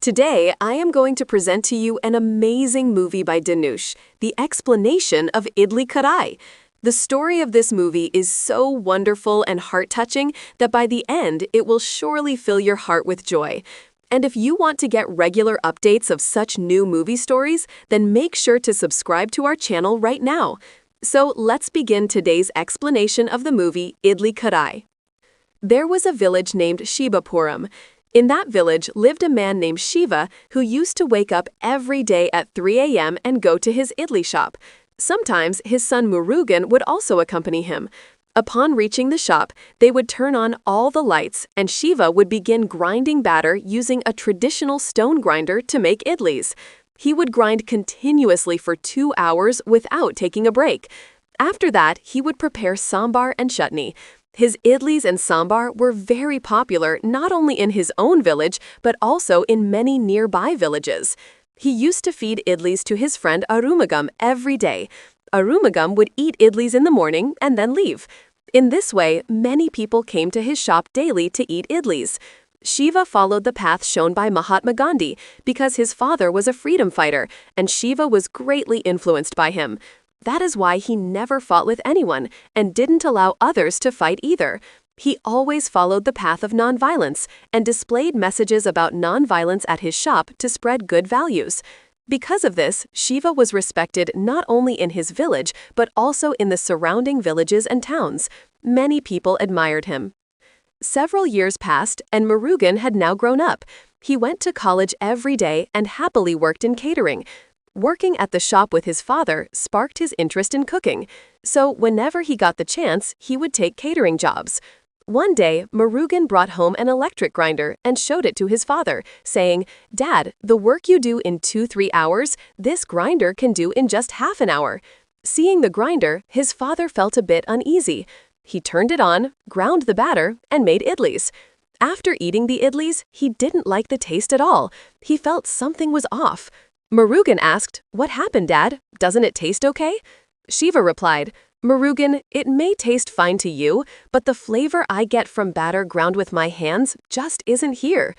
Today, I am going to present to you an amazing movie by Dhanush, The Explanation of Idli Ki Dukaan. The story of this movie is so wonderful and heart-touching that by the end, it will surely fill your heart with joy. And if you want to get regular updates of such new movie stories, then make sure to subscribe to our channel right now. So let's begin today's explanation of the movie Idli Ki Dukaan. There was a village named Shivapuram. In that village lived a man named Shiva who used to wake up every day at 3 a.m. and go to his idli shop. Sometimes his son Murugan would also accompany him. Upon reaching the shop, they would turn on all the lights and Shiva would begin grinding batter using a traditional stone grinder to make idlis. He would grind continuously for 2 hours without taking a break. After that, he would prepare sambar and chutney. His idlis and sambar were very popular not only in his own village, but also in many nearby villages. He used to feed idlis to his friend Arumugam every day. Arumugam would eat idlis in the morning and then leave. In this way, many people came to his shop daily to eat idlis. Shiva followed the path shown by Mahatma Gandhi because his father was a freedom fighter, and Shiva was greatly influenced by him. That is why he never fought with anyone and didn't allow others to fight either. He always followed the path of nonviolence and displayed messages about nonviolence at his shop to spread good values. Because of this, Shiva was respected not only in his village, but also in the surrounding villages and towns. Many people admired him. Several years passed, and Murugan had now grown up. He went to college every day and happily worked in catering. Working at the shop with his father sparked his interest in cooking, so whenever he got the chance, he would take catering jobs. One day, Murugan brought home an electric grinder and showed it to his father, saying, "Dad, the work you do in 2-3 hours, this grinder can do in just half an hour." Seeing the grinder, his father felt a bit uneasy. He turned it on, ground the batter, and made idlis. After eating the idlis, he didn't like the taste at all. He felt something was off. Murugan asked, "What happened, Dad? Doesn't it taste okay?" Shiva replied, "Murugan, it may taste fine to you, but the flavor I get from batter ground with my hands just isn't here."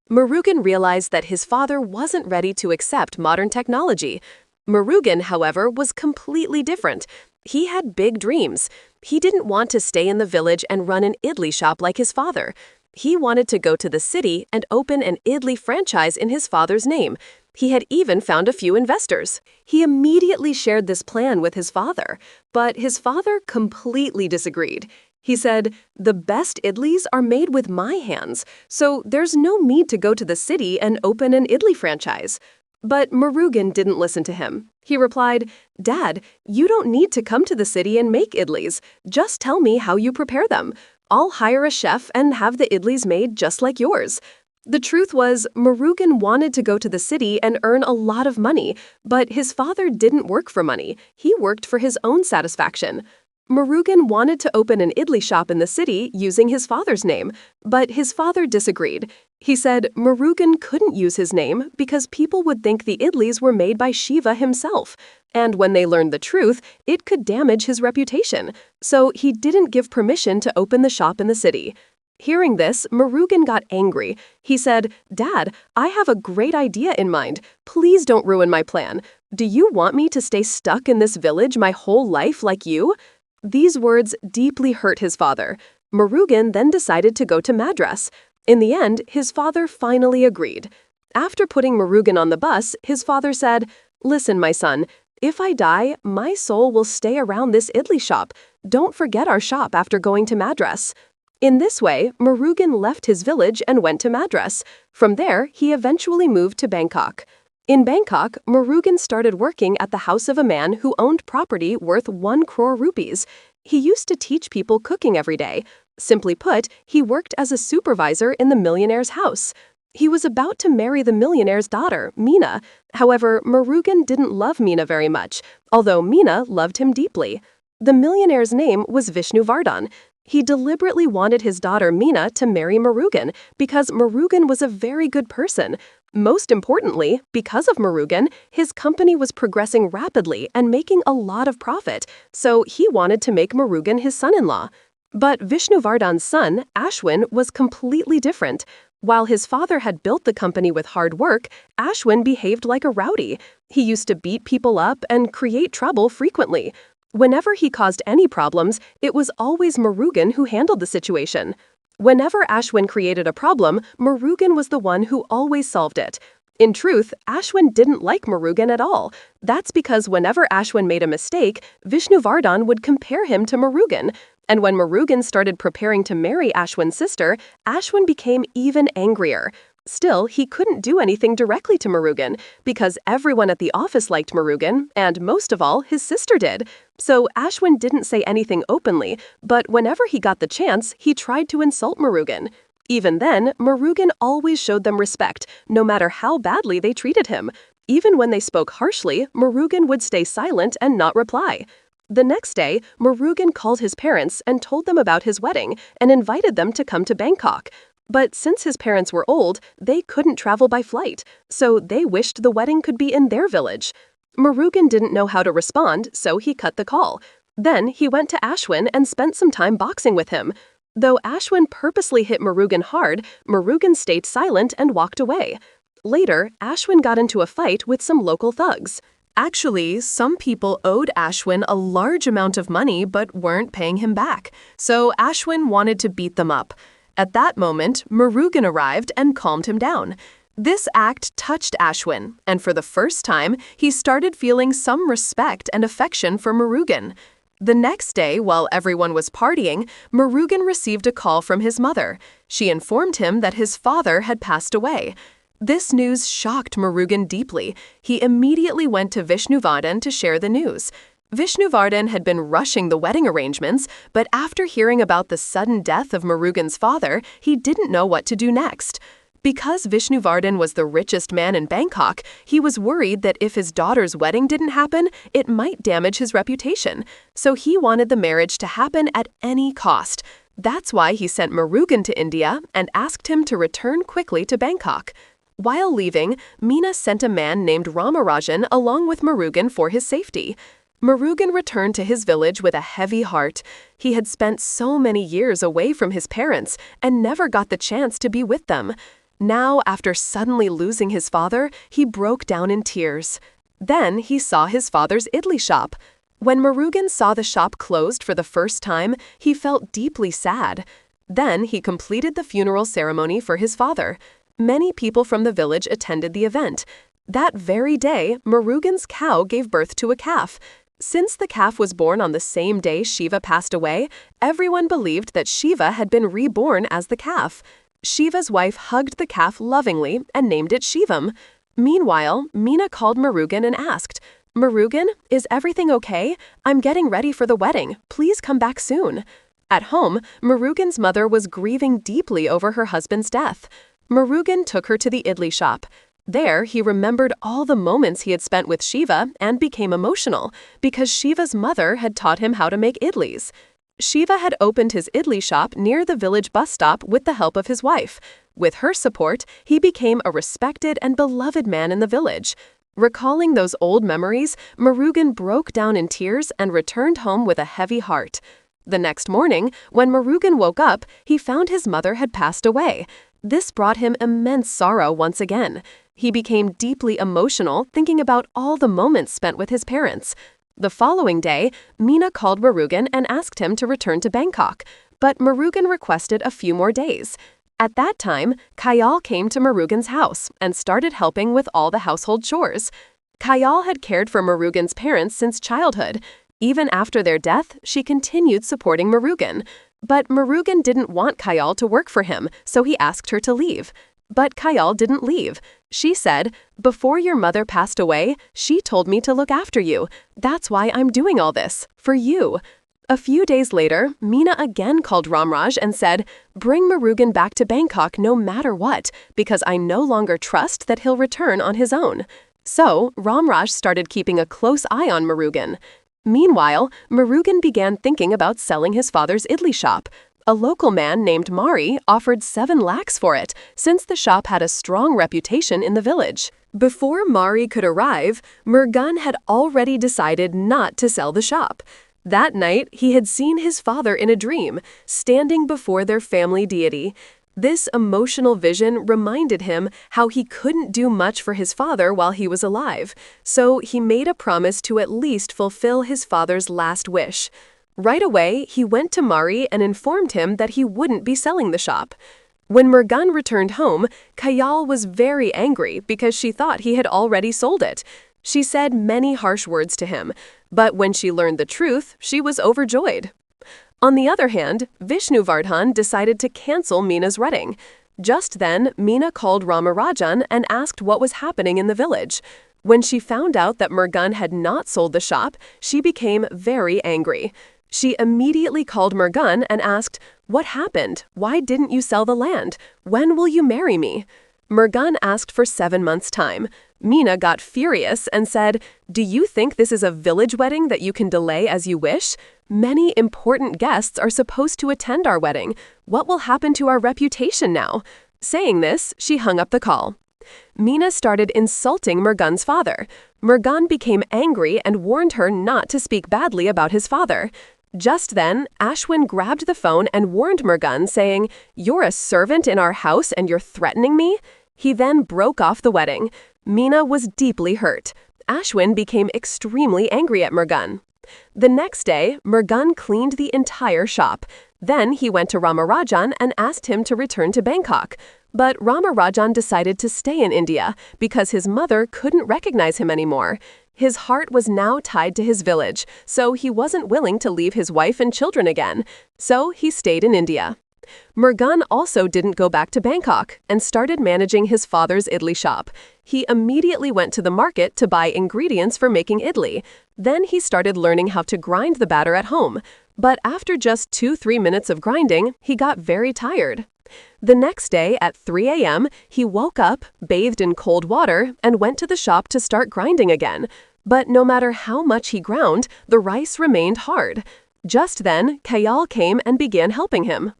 Murugan realized that his father wasn't ready to accept modern technology. Murugan, however, was completely different. He had big dreams. He didn't want to stay in the village and run an idli shop like his father. He wanted to go to the city and open an idli franchise in his father's name. He had even found a few investors. He immediately shared this plan with his father, but his father completely disagreed. He said, "The best idlis are made with my hands, so there's no need to go to the city and open an idli franchise." But Murugan didn't listen to him. He replied, "Dad, you don't need to come to the city and make idlis. Just tell me how you prepare them. I'll hire a chef and have the idlis made just like yours." The truth was, Murugan wanted to go to the city and earn a lot of money, but his father didn't work for money. He worked for his own satisfaction. Murugan wanted to open an idli shop in the city using his father's name, but his father disagreed. He said Murugan couldn't use his name because people would think the idlis were made by Shiva himself, and when they learned the truth, it could damage his reputation, so he didn't give permission to open the shop in the city. Hearing this, Murugan got angry. He said, "Dad, I have a great idea in mind. Please don't ruin my plan. Do you want me to stay stuck in this village my whole life like you?" These words deeply hurt his father. Murugan then decided to go to Madras. In the end, his father finally agreed. After putting Murugan on the bus, his father said, "Listen, my son, if I die, my soul will stay around this idli shop. Don't forget our shop after going to Madras." In this way, Murugan left his village and went to Madras. From there, he eventually moved to Bangkok. In Bangkok, Murugan started working at the house of a man who owned property worth 1 crore rupees. He used to teach people cooking every day. Simply put, he worked as a supervisor in the millionaire's house. He was about to marry the millionaire's daughter, Meena. However, Murugan didn't love Meena very much, although Meena loved him deeply. The millionaire's name was Vishnuvardhan. He deliberately wanted his daughter Meena to marry Murugan because Murugan was a very good person. Most importantly, because of Murugan, his company was progressing rapidly and making a lot of profit, so he wanted to make Murugan his son-in-law. But Vishnuvardhan's son, Ashwin, was completely different. While his father had built the company with hard work, Ashwin behaved like a rowdy. He used to beat people up and create trouble frequently. Whenever he caused any problems, it was always Murugan who handled the situation. Whenever Ashwin created a problem, Murugan was the one who always solved it. In truth, Ashwin didn't like Murugan at all. That's because whenever Ashwin made a mistake, Vishnuvardhan would compare him to Murugan. And when Murugan started preparing to marry Ashwin's sister, Ashwin became even angrier. Still, he couldn't do anything directly to Murugan, because everyone at the office liked Murugan, and most of all, his sister did. So Ashwin didn't say anything openly, but whenever he got the chance, he tried to insult Murugan. Even then, Murugan always showed them respect, no matter how badly they treated him. Even when they spoke harshly, Murugan would stay silent and not reply. The next day, Murugan called his parents and told them about his wedding and invited them to come to Bangkok. But since his parents were old, they couldn't travel by flight, so they wished the wedding could be in their village. Murugan didn't know how to respond, so he cut the call. Then he went to Ashwin and spent some time boxing with him. Though Ashwin purposely hit Murugan hard, Murugan stayed silent and walked away. Later, Ashwin got into a fight with some local thugs. Actually, some people owed Ashwin a large amount of money but weren't paying him back, so Ashwin wanted to beat them up. At that moment, Murugan arrived and calmed him down. This act touched Ashwin, and for the first time, he started feeling some respect and affection for Murugan. The next day, while everyone was partying, Murugan received a call from his mother. She informed him that his father had passed away. This news shocked Murugan deeply. He immediately went to Vishnuvardhan to share the news. Vishnuvardhan had been rushing the wedding arrangements, but after hearing about the sudden death of Murugan's father, he didn't know what to do next. Because Vishnuvardhan was the richest man in Bangkok, he was worried that if his daughter's wedding didn't happen, it might damage his reputation. So he wanted the marriage to happen at any cost. That's why he sent Murugan to India and asked him to return quickly to Bangkok. While leaving, Meena sent a man named Ramarajan along with Murugan for his safety. Murugan returned to his village with a heavy heart. He had spent so many years away from his parents and never got the chance to be with them. Now, after suddenly losing his father, he broke down in tears. Then he saw his father's idli shop. When Murugan saw the shop closed for the first time, he felt deeply sad. Then he completed the funeral ceremony for his father. Many people from the village attended the event. That very day, Murugan's cow gave birth to a calf. Since the calf was born on the same day Shiva passed away, everyone believed that Shiva had been reborn as the calf. Shiva's wife hugged the calf lovingly and named it Shivam. Meanwhile, Meena called Murugan and asked, "Murugan, is everything okay? I'm getting ready for the wedding. Please come back soon." At home, Murugan's mother was grieving deeply over her husband's death. Murugan took her to the idli shop. There, he remembered all the moments he had spent with Shiva and became emotional because Shiva's mother had taught him how to make idlis. Shiva had opened his idli shop near the village bus stop with the help of his wife. With her support, he became a respected and beloved man in the village. Recalling those old memories, Murugan broke down in tears and returned home with a heavy heart. The next morning, when Murugan woke up, he found his mother had passed away. This brought him immense sorrow once again. He became deeply emotional thinking about all the moments spent with his parents. The following day, Meena called Murugan and asked him to return to Bangkok, but Murugan requested a few more days. At that time, Kayal came to Murugan's house and started helping with all the household chores. Kayal had cared for Murugan's parents since childhood. Even after their death, she continued supporting Murugan. But Murugan didn't want Kayal to work for him, so he asked her to leave. But Kayal didn't leave. She said, "Before your mother passed away, she told me to look after you. That's why I'm doing all this, for you." A few days later, Meena again called Ramraj and said, "Bring Murugan back to Bangkok no matter what, because I no longer trust that he'll return on his own." So, Ramraj started keeping a close eye on Murugan. Meanwhile, Murugan began thinking about selling his father's idli shop. A local man named Mari offered 7 lakhs for it, since the shop had a strong reputation in the village. Before Mari could arrive, Murugan had already decided not to sell the shop. That night, he had seen his father in a dream, standing before their family deity. This emotional vision reminded him how he couldn't do much for his father while he was alive, so he made a promise to at least fulfill his father's last wish. Right away, he went to Mari and informed him that he wouldn't be selling the shop. When Murugan returned home, Kayal was very angry because she thought he had already sold it. She said many harsh words to him, but when she learned the truth, she was overjoyed. On the other hand, Vishnuvardhan decided to cancel Mina's wedding. Just then, Mina called Ramarajan and asked what was happening in the village. When she found out that Murugan had not sold the shop, she became very angry. She immediately called Murugan and asked, "What happened? Why didn't you sell the land? When will you marry me?" Murugan asked for 7 months' time. Mina got furious and said, "Do you think this is a village wedding that you can delay as you wish? Many important guests are supposed to attend our wedding. What will happen to our reputation now?" Saying this, she hung up the call. Mina started insulting Murugan's father. Murugan became angry and warned her not to speak badly about his father. Just then, Ashwin grabbed the phone and warned Murugan, saying, "You're a servant in our house and you're threatening me?" He then broke off the wedding. Mina was deeply hurt. Ashwin became extremely angry at Murugan. The next day, Murugan cleaned the entire shop. Then he went to Ramarajan and asked him to return to Bangkok. But Ramarajan decided to stay in India because his mother couldn't recognize him anymore. His heart was now tied to his village, so he wasn't willing to leave his wife and children again. So he stayed in India. Murugan also didn't go back to Bangkok and started managing his father's idli shop. He immediately went to the market to buy ingredients for making idli. Then he started learning how to grind the batter at home. But after just 2-3 minutes of grinding, he got very tired. The next day at 3 a.m., he woke up, bathed in cold water, and went to the shop to start grinding again. But no matter how much he ground, the rice remained hard. Just then, Kayal came and began helping him.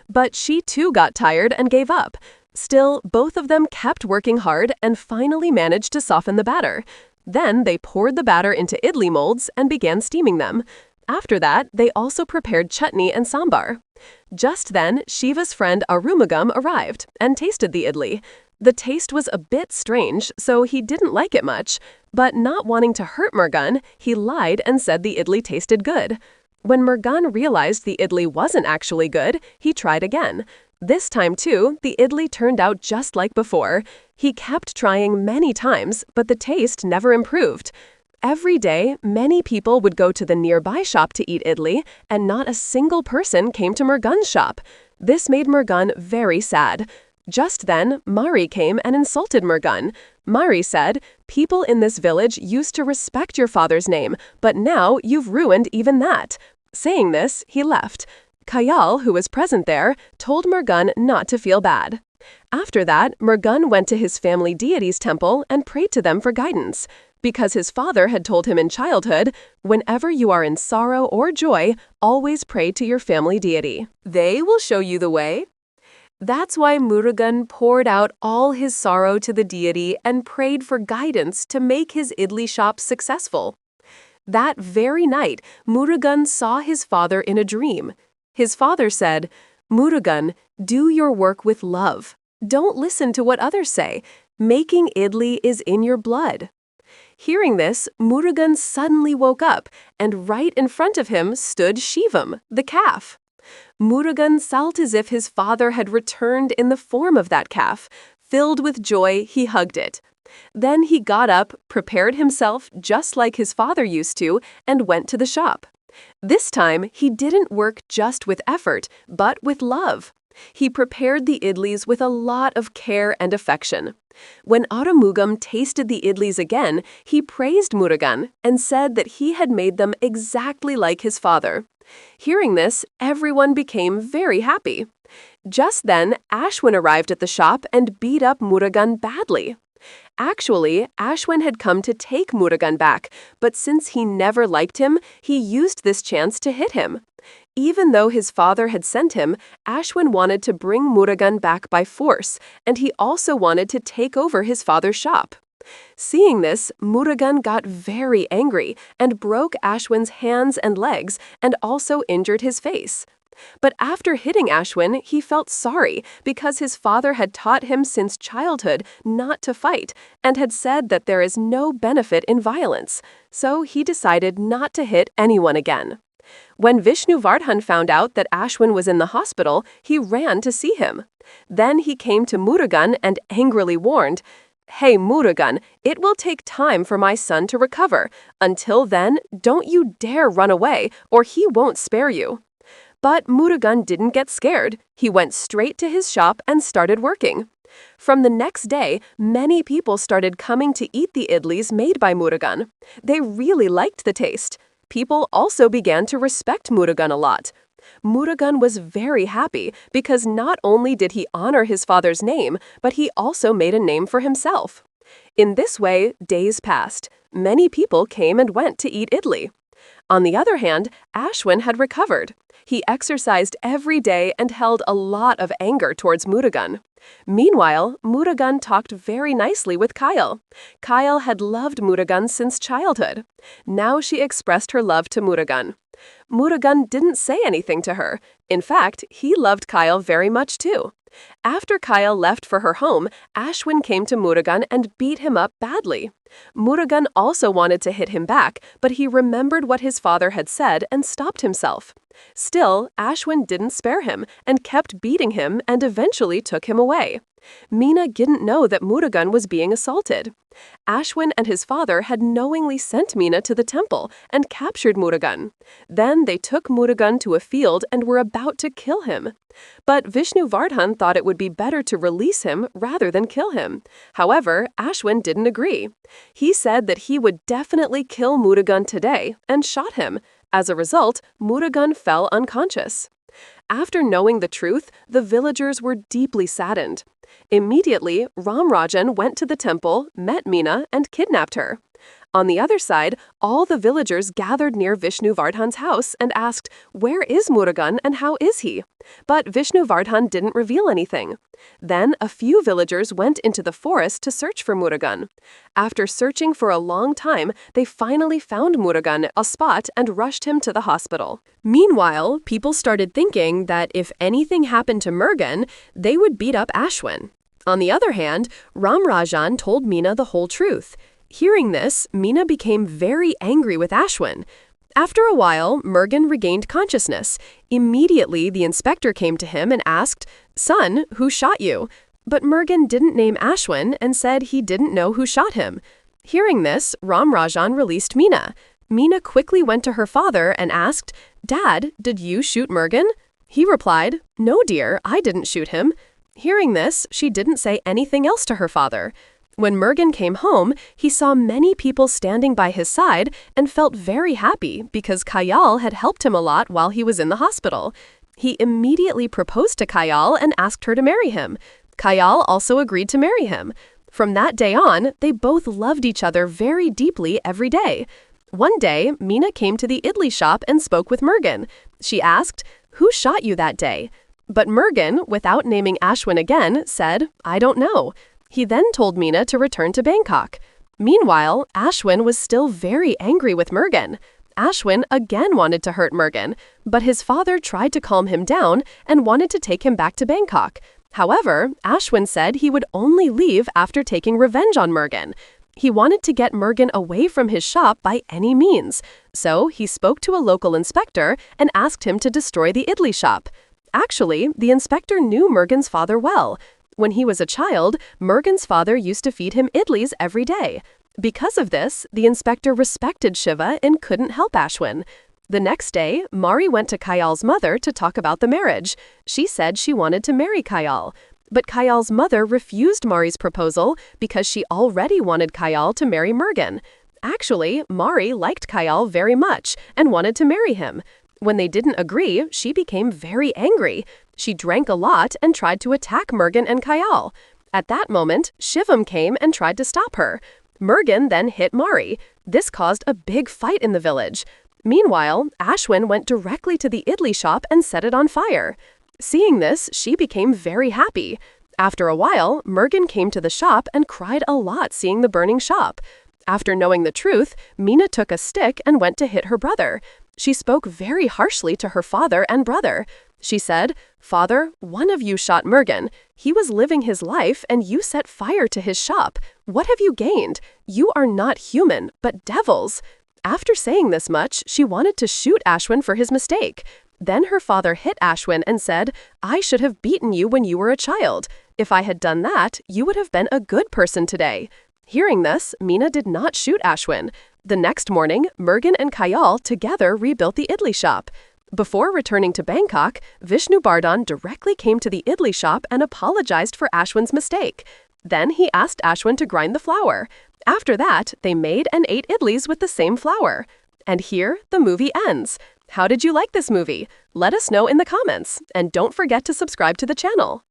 But she too got tired and gave up. Still, both of them kept working hard and finally managed to soften the batter. Then they poured the batter into idli molds and began steaming them. After that, they also prepared chutney and sambar. Just then, Shiva's friend Arumugam arrived and tasted the idli. The taste was a bit strange, so he didn't like it much. But not wanting to hurt Murugan, he lied and said the idli tasted good. When Murugan realized the idli wasn't actually good, he tried again. This time too, the idli turned out just like before. He kept trying many times, but the taste never improved. Every day, many people would go to the nearby shop to eat idli, and not a single person came to Murugan's shop. This made Murugan very sad. Just then, Mari came and insulted Murugan. Mari said, "People in this village used to respect your father's name, but now you've ruined even that." Saying this, he left. Kayal, who was present there, told Murugan not to feel bad. After that, Murugan went to his family deity's temple and prayed to them for guidance. Because his father had told him in childhood, "Whenever you are in sorrow or joy, always pray to your family deity. They will show you the way." That's why Murugan poured out all his sorrow to the deity and prayed for guidance to make his idli shop successful. That very night, Murugan saw his father in a dream. His father said, "Murugan, do your work with love. Don't listen to what others say. Making idli is in your blood." Hearing this, Murugan suddenly woke up, and right in front of him stood Shivam, the calf. Murugan felt as if his father had returned in the form of that calf. Filled with joy, he hugged it. Then he got up, prepared himself just like his father used to, and went to the shop. This time, he didn't work just with effort, but with love. He prepared the idlis with a lot of care and affection. When Arumugam tasted the idlis again, he praised Murugan and said that he had made them exactly like his father. Hearing this, everyone became very happy. Just then, Ashwin arrived at the shop and beat up Murugan badly. Actually, Ashwin had come to take Murugan back, but since he never liked him, he used this chance to hit him. Even though his father had sent him, Ashwin wanted to bring Murugan back by force, and he also wanted to take over his father's shop. Seeing this, Murugan got very angry and broke Ashwin's hands and legs and also injured his face. But after hitting Ashwin, he felt sorry because his father had taught him since childhood not to fight and had said that there is no benefit in violence. So he decided not to hit anyone again. When Vishnuvardhan found out that Ashwin was in the hospital, he ran to see him. Then he came to Murugan and angrily warned, "Hey Murugan, it will take time for my son to recover. Until then, don't you dare run away or he won't spare you." But Murugan didn't get scared. He went straight to his shop and started working. From the next day, many people started coming to eat the idlis made by Murugan. They really liked the taste. People also began to respect Murugan a lot. Murugan was very happy because not only did he honor his father's name, but he also made a name for himself. In this way, days passed. Many people came and went to eat idli. On the other hand, Ashwin had recovered. He exercised every day and held a lot of anger towards Murugan. Meanwhile, Murugan talked very nicely with Kyle. Kyle had loved Murugan since childhood. Now she expressed her love to Murugan. Murugan didn't say anything to her. In fact, he loved Kyle very much too. After Kyle left for her home, Ashwin came to Murugan and beat him up badly. Murugan also wanted to hit him back, but he remembered what his father had said and stopped himself. Still, Ashwin didn't spare him and kept beating him and eventually took him away. Meena didn't know that Murugan was being assaulted. Ashwin and his father had knowingly sent Meena to the temple and captured Murugan. Then they took Murugan to a field and were about to kill him. But Vishnuvardhan thought it would be better to release him rather than kill him. However, Ashwin didn't agree. He said that he would definitely kill Murugan today and shot him. As a result, Murugan fell unconscious. After knowing the truth, the villagers were deeply saddened. Immediately, Ramrajan went to the temple, met Meena, and kidnapped her. On the other side, all the villagers gathered near Vishnuvardhan's house and asked, "Where is Murugan and how is he?" But Vishnuvardhan didn't reveal anything. Then a few villagers went into the forest to search for Murugan. After searching for a long time, they finally found Murugan a spot and rushed him to the hospital. Meanwhile, people started thinking that if anything happened to Murugan, they would beat up Ashwin. On the other hand, Ramrajan told Meena the whole truth. Hearing this, Meena became very angry with Ashwin. After a while, Murugan regained consciousness. Immediately, the inspector came to him and asked, "Son, who shot you?" But Murugan didn't name Ashwin and said he didn't know who shot him. Hearing this, Ramrajan released Meena. Meena quickly went to her father and asked, "Dad, did you shoot Murugan?" He replied, "No, dear, I didn't shoot him." Hearing this, she didn't say anything else to her father. When Murugan came home, he saw many people standing by his side and felt very happy because Kayal had helped him a lot while he was in the hospital. He immediately proposed to Kayal and asked her to marry him. Kayal also agreed to marry him. From that day on, they both loved each other very deeply every day. One day, Meena came to the idli shop and spoke with Murugan. She asked, "Who shot you that day?" But Murugan, without naming Ashwin again, said, "I don't know." He then told Meena to return to Bangkok. Meanwhile, Ashwin was still very angry with Murugan. Ashwin again wanted to hurt Murugan, but his father tried to calm him down and wanted to take him back to Bangkok. However, Ashwin said he would only leave after taking revenge on Murugan. He wanted to get Murugan away from his shop by any means, so he spoke to a local inspector and asked him to destroy the idli shop. Actually, the inspector knew Murugan's father well. When he was a child, Murugan's father used to feed him idlis every day. Because of this, the inspector respected Shiva and couldn't help Ashwin. The next day, Mari went to Kayal's mother to talk about the marriage. She said she wanted to marry Kayal. But Kayal's mother refused Mari's proposal because she already wanted Kayal to marry Murugan. Actually, Mari liked Kayal very much and wanted to marry him. When they didn't agree, she became very angry. She drank a lot and tried to attack Murugan and Kayal. At that moment, Shivam came and tried to stop her. Murugan then hit Mari. This caused a big fight in the village. Meanwhile, Ashwin went directly to the idli shop and set it on fire. Seeing this, she became very happy. After a while, Murugan came to the shop and cried a lot seeing the burning shop. After knowing the truth, Meena took a stick and went to hit her brother. She spoke very harshly to her father and brother. She said, "Father, one of you shot Murugan. He was living his life and you set fire to his shop. What have you gained? You are not human, but devils." After saying this much, she wanted to shoot Ashwin for his mistake. Then her father hit Ashwin and said, "I should have beaten you when you were a child. If I had done that, you would have been a good person today." Hearing this, Meena did not shoot Ashwin. The next morning, Murugan and Kayal together rebuilt the idli shop. Before returning to Bangkok, Vishnu Bardhan directly came to the idli shop and apologized for Ashwin's mistake. Then he asked Ashwin to grind the flour. After that, they made and ate idlis with the same flour. And here, the movie ends. How did you like this movie? Let us know in the comments, and don't forget to subscribe to the channel.